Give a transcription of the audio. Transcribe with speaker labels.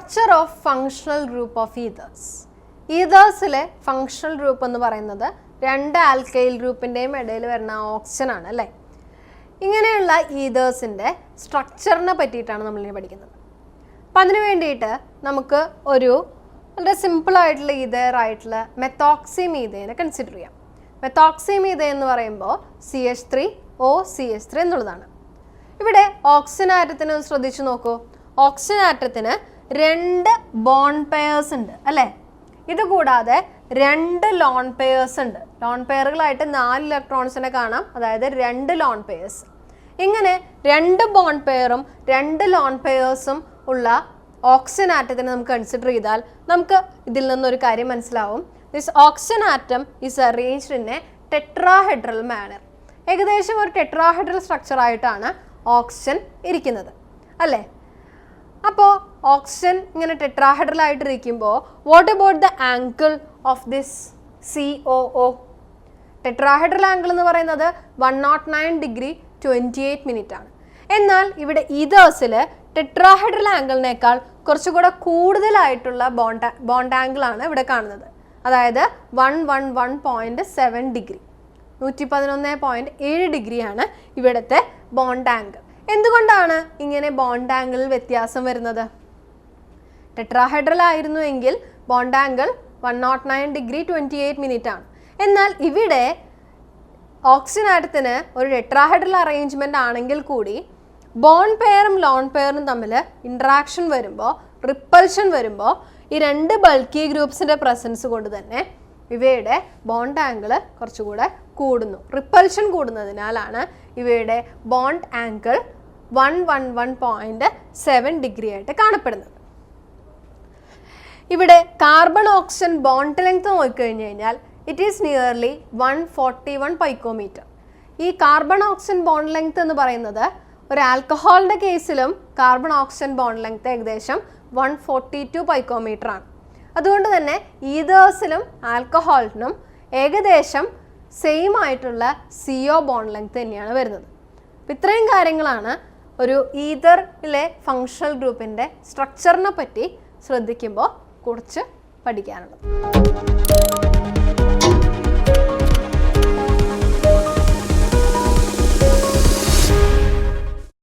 Speaker 1: Structure of functional group of ethers. ഈതേഴ്സിലെ functional group എന്ന് പറയുന്നത് രണ്ട് ആൽക്കൈൽ ഗ്രൂപ്പിൻ്റെയും ഇടയിൽ വരുന്ന ഓക്സിജൻ ആണ് അല്ലേ. ഇങ്ങനെയുള്ള ഈതേഴ്സിൻ്റെ സ്ട്രക്ചറിനെ പറ്റിയിട്ടാണ് നമ്മളിനി പഠിക്കുന്നത്. അപ്പം അതിന് വേണ്ടിയിട്ട് നമുക്ക് ഒരു വളരെ സിമ്പിളായിട്ടുള്ള ഈതേറായിട്ടുള്ള മെത്തോക്സിമീഥേനെ കൺസിഡർ ചെയ്യാം. മെത്തോക്സിമീഥേൻ എന്ന് പറയുമ്പോൾ CH3OCH3 എന്നുള്ളതാണ്. ഇവിടെ ഓക്സിജൻ ആറ്റത്തിന് ശ്രദ്ധിച്ചു നോക്കൂ. ഓക്സിജൻ ആറ്റത്തിന് 2 ബോണ്ട് പെയർസ് ഉണ്ട് അല്ലേ. ഇത് കൂടാതെ 2 ലോൺ പെയർസ് ഉണ്ട്. ലോൺ പെയറുകളായിട്ട് 4 ഇലക്ട്രോൺസിനെ കാണാം, അതായത് 2 ലോൺ പെയർസ്. ഇങ്ങനെ 2 ബോണ്ട് പെയറും 2 ലോൺ പെയർസും ഉള്ള ഓക്സിജൻ ആറ്റത്തിനെ നമുക്ക് കൺസിഡർ ചെയ്താൽ നമുക്ക് ഇതിൽ നിന്നൊരു കാര്യം മനസ്സിലാവും. This oxygen atom is arranged in a tetrahedral manner. ഏകദേശം ഒരു ടെട്രാഹെഡ്രൽ സ്ട്രക്ചർ ആയിട്ടാണ് ഓക്സിജൻ ഇരിക്കുന്നത് അല്ലേ. അപ്പോൾ ഓക്സിജൻ ഇങ്ങനെ ടെട്രാഹെഡ്രൽ ആയിട്ടിരിക്കുമ്പോൾ what about the angle of this COO? Tetrahedral angle എന്ന് പറയുന്നത് 109 ഡിഗ്രി 28 മിനിറ്റ് ആണ്. എന്നാൽ ഇവിടെ ഈതേഴ്സിൽ ടെട്രാഹെഡ്രൽ ആംഗിളിനേക്കാൾ കുറച്ചുകൂടെ കൂടുതലായിട്ടുള്ള ബോണ്ട് ആംഗിൾ ആണ് ഇവിടെ കാണുന്നത്. അതായത് 111.7 ഡിഗ്രി, 111.7 ഡിഗ്രിയാണ് ഇവിടുത്തെ ബോണ്ട് ആംഗിൾ. എന്തുകൊണ്ടാണ് ഇങ്ങനെ ബോണ്ട് ആംഗിളിൽ വ്യത്യാസം വരുന്നത്? ടെട്രാഹെഡ്രൽ ആയിരുന്നു എങ്കിൽ ബോണ്ട് ആംഗിൾ 109 ഡിഗ്രി 28 മിനിറ്റ് ആണ്. എന്നാൽ ഇവിടെ ഓക്സിജൻ ആറ്റത്തിന് ഒരു ടെട്രാഹെഡ്രൽ അറേഞ്ച്മെൻ്റ് ആണെങ്കിൽ കൂടി ബോണ്ട് പെയറും ലോൺ പെയറും തമ്മിൽ ഇൻട്രാക്ഷൻ വരുമ്പോൾ, റിപ്പൽഷൻ വരുമ്പോൾ ഈ 2 ബൾക്കി ഗ്രൂപ്പ്സിൻ്റെ പ്രസൻസ് കൊണ്ട് തന്നെ ഇവയുടെ ബോണ്ട് ആംഗിൾ കുറച്ചുകൂടെ കൂടുന്നു. റിപ്പൽഷൻ കൂടുന്നതിനാലാണ് ഇവയുടെ ബോണ്ട് ആംഗിൾ 111.7 ഡിഗ്രി ആയിട്ട് കാണപ്പെടുന്നത്. ഇവിടെ കാർബൺ ഓക്സിജൻ ബോണ്ട് ലെങ്ത് നോക്കിക്കഴിഞ്ഞ് കഴിഞ്ഞാൽ ഇറ്റ് ഈസ് നിയർലി 141 പൈക്കോമീറ്റർ. ഈ കാർബൺ ഓക്സിജൻ ബോണ്ട് ലെങ്ത് എന്ന് പറയുന്നത് ഒരു ആൽക്കഹോളിൻ്റെ കേസിലും കാർബൺ ഓക്സിജൻ ബോണ്ട് ലെങ്ത് ഏകദേശം 142 പൈക്കോമീറ്റർ ആണ്. അതുകൊണ്ട് തന്നെ ഈതേഴ്സിലും ആൽക്കഹോളിനും ഏകദേശം സെയിം ആയിട്ടുള്ള CO ബോണ്ട് ലെങ്ത് തന്നെയാണ് വരുന്നത്. ഇത്രയും കാര്യങ്ങളാണ് ഒരു ഈതറിലെ ഫങ്ഷണൽ ഗ്രൂപ്പിൻ്റെ സ്ട്രക്ചറിനെ പറ്റി ശ്രദ്ധിക്കുമ്പോൾ കുറച്ച് പഠിക്കാനുള്ളത്.